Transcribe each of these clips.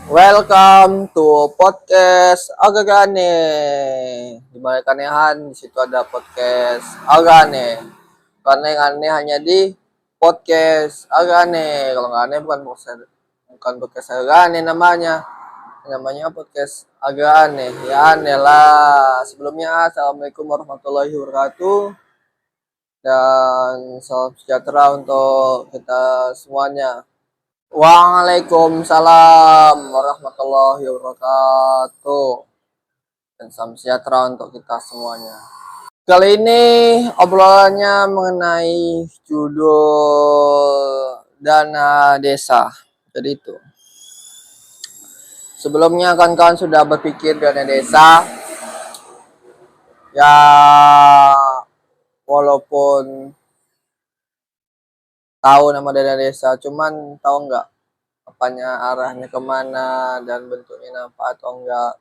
Welcome to podcast Agagane. Di mana keanehan di situ ada podcast Agane. Karena yang aneh hanya di podcast Agane. Kalau nggak aneh bukan podcast Agane namanya. Namanya podcast Agane. Ya aneh lah. Sebelumnya assalamualaikum warahmatullahi wabarakatuh dan salam sejahtera untuk kita semuanya. Waalaikumsalam warahmatullahi wabarakatuh dan salam sejahtera untuk kita semuanya. Kali ini obrolannya mengenai judul dana desa. Jadi itu. Sebelumnya kawan-kawan sudah berpikir dana desa ya, walaupun tahu nama dana desa, cuman tahu nggak apanya, arahnya kemana dan bentuknya apa atau enggak.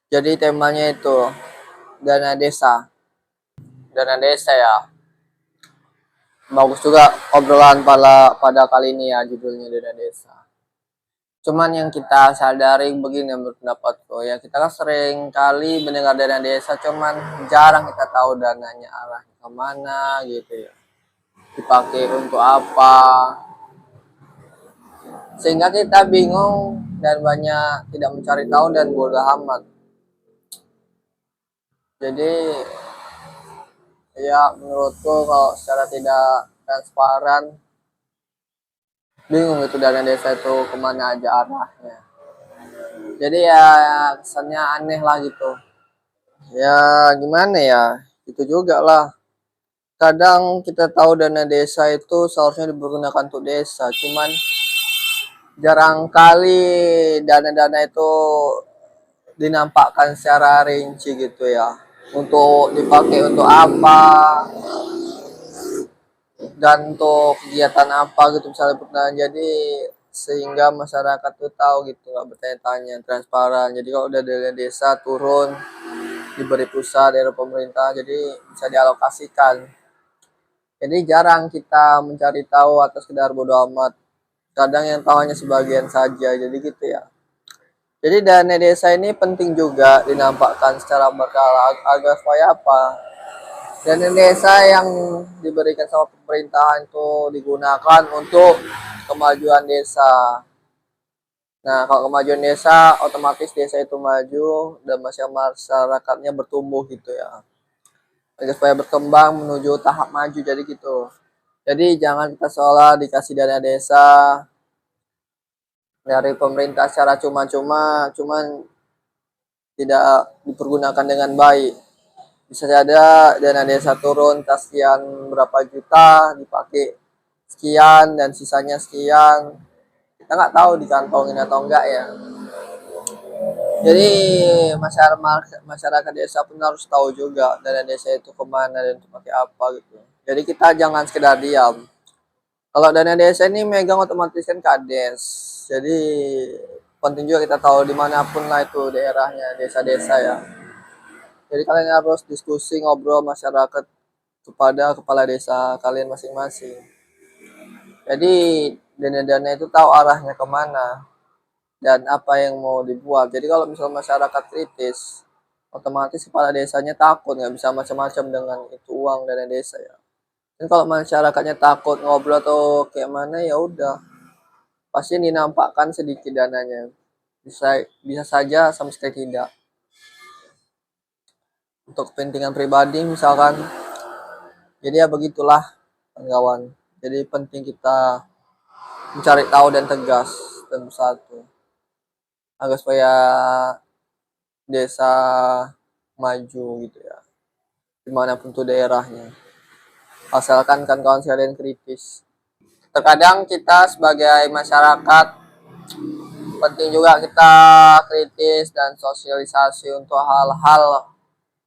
Jadi temanya itu dana desa. Dana desa ya. Bagus juga obrolan pada kali ini ya, judulnya dana desa. Cuman yang kita sadari begini menurut pendapatku ya, kita kan sering kali mendengar dana desa, cuman jarang kita tahu dananya arahnya kemana gitu ya. Dipakai untuk apa. Sehingga kita bingung dan banyak tidak mencari tahu dan bodoh amat. Jadi ya menurutku kalau secara tidak transparan, bingung itu dana desa itu kemana aja arahnya. Jadi ya kesannya aneh lah gitu. Ya gimana ya, itu juga lah. Kadang kita tahu dana desa itu seharusnya digunakan untuk desa, cuman jarang kali dana-dana itu dinampakkan secara rinci gitu ya. Untuk dipakai untuk apa, dan untuk kegiatan apa gitu misalnya pernah. Jadi sehingga masyarakat tuh tahu gitu, nggak bertanya-tanya, transparan. Jadi kalau udah dari desa turun diberi pusat dari pemerintah, jadi bisa dialokasikan. Jadi jarang kita mencari tahu atau sekedar bodo amat. Kadang yang tahu hanya sebagian saja, jadi gitu ya. Jadi dana desa ini penting juga dinampakkan secara berkala agar supaya apa? Dana desa yang diberikan sama pemerintahan itu digunakan untuk kemajuan desa. Nah, kalau kemajuan desa, otomatis desa itu maju dan masyarakatnya bertumbuh gitu ya. Agar supaya berkembang menuju tahap maju, jadi gitu. Jadi jangan kita seolah dikasih dana desa dari pemerintah secara cuma-cuma, cuman tidak dipergunakan dengan baik. Bisa saja dana desa turun sekian berapa juta dipakai sekian dan sisanya sekian, kita nggak tahu dikantongin atau enggak ya. Jadi masyarakat desa pun harus tahu juga dana desa itu kemana dan itu pakai apa gitu. Jadi kita jangan sekedar diam. Kalau dana desa ini megang otomatis kan kades, jadi penting juga kita tahu dimanapun lah itu daerahnya, desa-desa ya. Jadi kalian harus diskusi, ngobrol masyarakat kepada kepala desa kalian masing-masing. Jadi dana-dana itu tahu arahnya kemana dan apa yang mau dibuat. Jadi kalau misalnya masyarakat kritis, otomatis kepala desanya takut, nggak bisa macam-macam dengan itu uang dana desa ya. Dan kalau masyarakatnya takut ngobrol atau kayak mana, ya udah pasti dinampakkan sedikit dananya. Bisa saja sama sekali tidak. Untuk kepentingan pribadi misalkan. Jadi ya begitulah kawan. Jadi penting kita mencari tahu dan tegas dan bersatu agar supaya desa maju gitu ya, dimanapun tuh daerahnya, asalkan kan kawan sekalian kritis. Terkadang kita sebagai masyarakat penting juga kita kritis dan sosialisasi untuk hal-hal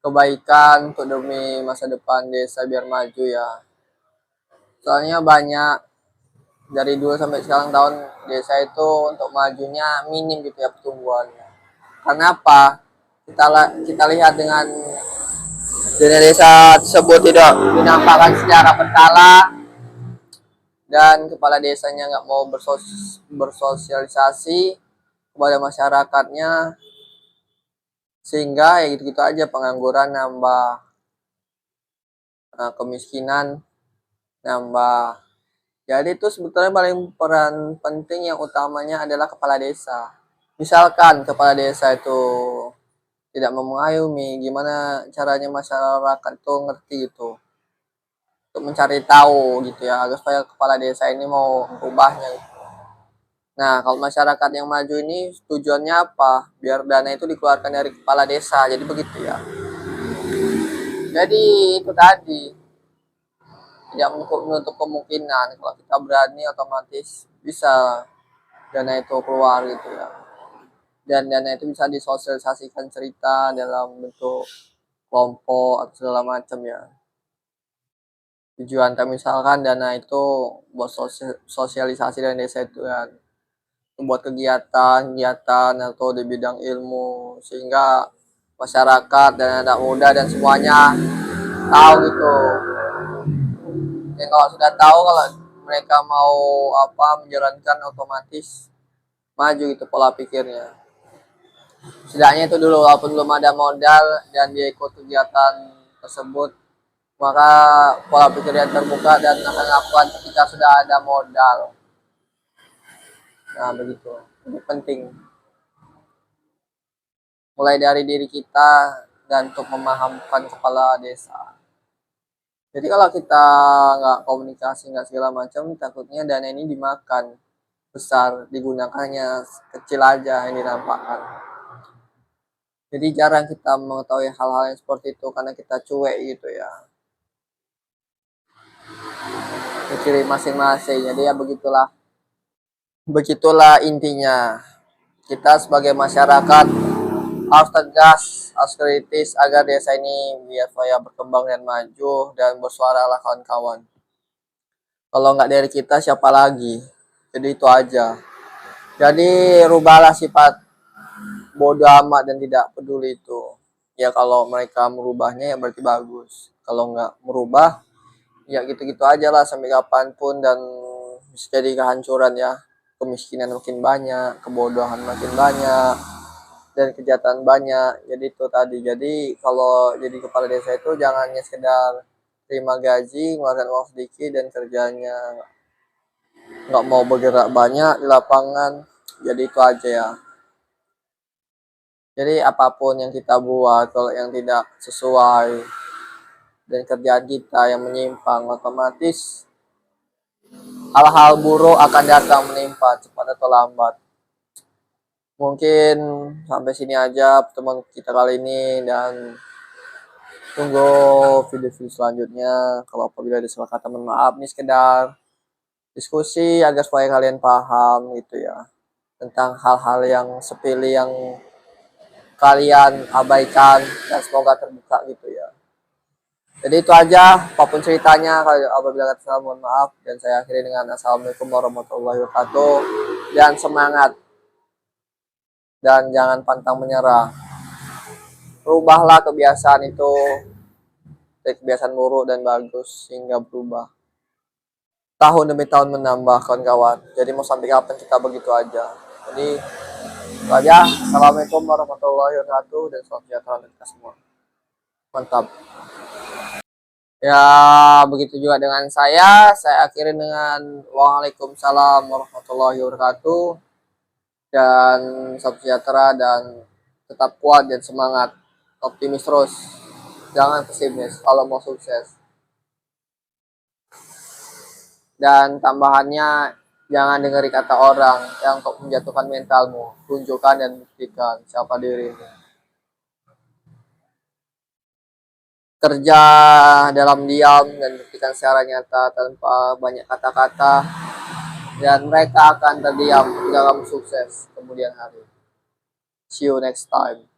kebaikan untuk demi masa depan desa biar maju ya. Soalnya banyak dari dulu sampai sekarang tahun desa itu untuk majunya minim gitu ya pertumbuhannya. Karena apa? Kita lihat dengan dana desa tersebut tidak dinampakkan secara berkala dan kepala desanya nggak mau bersosialisasi, kepada masyarakatnya, sehingga ya gitu-gitu aja, pengangguran nambah, kemiskinan nambah. Jadi itu sebetulnya paling peran penting yang utamanya adalah kepala desa. Misalkan kepala desa itu tidak mengayomi, gimana caranya masyarakat itu ngerti gitu, untuk mencari tahu gitu ya, agar supaya kepala desa ini mau ubahnya gitu. Nah, kalau masyarakat yang maju ini tujuannya apa? Biar dana itu dikeluarkan dari kepala desa, jadi begitu ya. Jadi itu tadi, tidak menutup kemungkinan kalau kita berani otomatis bisa dana itu keluar gitu ya. Dan dana itu bisa disosialisasikan cerita dalam bentuk kelompok atau segala macam ya. Tujuan misalkan dana itu buat sosialisasi dari desa itu kan, buat kegiatan atau di bidang ilmu, sehingga masyarakat dan anak muda dan semuanya tahu gitu. Dan kalau sudah tahu, kalau mereka mau menjalankan, otomatis maju gitu pola pikirnya. Setidaknya itu dulu, walaupun belum ada modal dan dia ikut kegiatan tersebut, maka pola pikirnya terbuka dan akan melakukan ketika sudah ada modal. Nah begitu, ini penting. Mulai dari diri kita dan untuk memahamkan kepala desa. Jadi kalau kita nggak komunikasi, nggak segala macam, takutnya dana ini dimakan besar, digunakannya kecil aja yang dinampakkan. Jadi jarang kita mengetahui hal-hal yang seperti itu karena kita cuek gitu ya. Mikirin masing-masing, jadi ya begitulah. Begitulah intinya. Kita sebagai masyarakat harus tegas, harus kritis agar desa ini biar supaya berkembang dan maju, dan bersuara lah kawan-kawan. Kalau nggak dari kita siapa lagi? Jadi itu aja. Jadi rubahlah sifat bodoh amat dan tidak peduli itu. Ya kalau mereka merubahnya ya berarti bagus. Kalau nggak merubah ya gitu-gitu aja lah sampai kapanpun, dan bisa jadi kehancuran ya. Kemiskinan makin banyak, kebodohan makin banyak, dan kejahatan banyak. Jadi itu tadi. Jadi kalau jadi kepala desa itu jangan hanya sekedar terima gaji, ngeluarkan uang sedikit, dan kerjanya nggak mau bergerak banyak di lapangan. Jadi itu aja ya. Jadi apapun yang kita buat, kalau yang tidak sesuai dan kerjaan kita yang menyimpang, otomatis hal-hal buruk akan datang menimpa cepat atau lambat. Mungkin sampai sini aja pertemuan kita kali ini, dan tunggu video-video selanjutnya. Kalau apabila ada salah kata, mohon maaf. Ini sekedar diskusi agar supaya kalian paham gitu ya, tentang hal-hal yang sepele yang kalian abaikan, dan semoga terbuka gitu ya. Jadi itu aja, apapun ceritanya. Kalau apabila kata salah, mohon maaf, dan saya akhiri dengan assalamualaikum warahmatullahi wabarakatuh, dan semangat dan jangan pantang menyerah. Rubahlah kebiasaan itu dari kebiasaan buruk dan bagus hingga berubah. Tahun demi tahun menambah kawan-kawan. Jadi mau sampai kapan kita begitu aja? Jadi itu aja. Assalamualaikum warahmatullahi wabarakatuh, dan salam sejahtera untuk kita semua. Mantap. Ya begitu juga dengan saya. Saya akhiri dengan waalaikumsalam warahmatullahi wabarakatuh, dan salam sejahtera, dan tetap kuat dan semangat, optimis terus, jangan pesimis kalau mau sukses. Dan tambahannya, jangan dengeri kata orang yang untuk menjatuhkan mentalmu. Tunjukkan dan buktikan siapa dirimu. Kerja dalam diam dan buktikan secara nyata tanpa banyak kata-kata, dan mereka akan terdiam dalam sukses kemudian hari. See you next time.